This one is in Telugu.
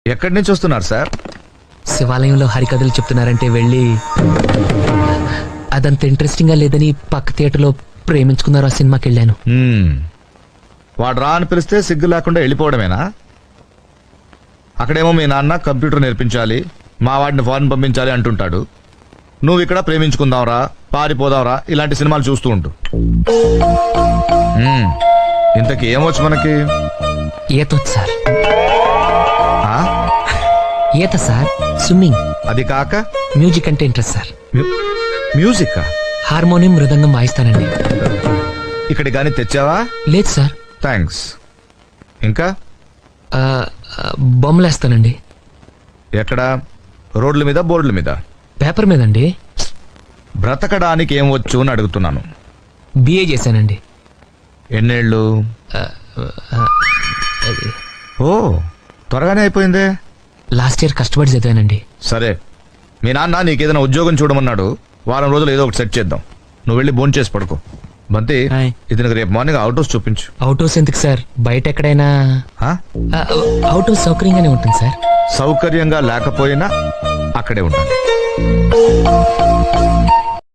ఎక్కడి నుంచి వస్తున్నారు సార్? శివాలయంలో హరికథలు చెప్తున్నారంటే వెళ్ళి అదంత ఇంట్రెస్టింగ్ గా లేదని పక్క థియేటర్లో ప్రేమించుకున్నారు ఆ సినిమాకి వెళ్ళాను. వాడు రా అని పిలిస్తే సిగ్గు లేకుండా వెళ్ళిపోవడమేనా? అక్కడేమో మీ నాన్న కంప్యూటర్ నేర్పించాలి, మా వాడిని ఫారెన్ పంపించాలి అంటుంటాడు. నువ్వు ఇక్కడ ప్రేమించుకుందాంరా, పారిపోదాంరా ఇలాంటి సినిమాలు చూస్తూ ఉంటూ. ఇంతకీ ఏమొచ్చు మనకి? ఈతొచ్చు సార్. ఆ? ఈత సార్, స్విమ్మింగ్. అది కాక మ్యూజిక్ అంటే ఇంట్రెస్ట్ సార్. మ్యూజిక్? హార్మోనియం, మృదంగం వాయిస్తానండి. ఇక్కడి కానీ తెచ్చావా? లేదు సార్. థ్యాంక్స్. ఇంకా బొమ్మలేస్తానండి. ఎక్కడ? రోడ్ల మీద, బోర్డుల మీద? పేపర్ మీదండి. బ్రతకడానికి ఏం వచ్చు అని అడుగుతున్నాను. బిఏ చేశానండి. ఎన్నేళ్ళు? ఓ, త్వరగానే అయిపోయిందే. లాస్ట్ ఇయర్ కష్టపడి చదివానండి. సరే, మీ నాన్న నీకేదైనా ఉద్యోగం చూడమన్నాడు. వారం రోజులు ఏదో ఒకటి సెట్ చేద్దాం. నువ్వు వెళ్ళి భోంచేసి చేసి పడుకో. బంతి, హాయ్. ఇది రేపు మార్నింగ్ అవుట్ హౌస్ చూపించు. అవుట్ హౌస్ ఎందుకు సార్? బయట ఎక్కడైనా ఆ? అవుట్ హౌస్ సౌకర్యంగానే ఉంటుంది సార్. సౌకర్యంగా లేకపోయినా అక్కడే ఉండాలి.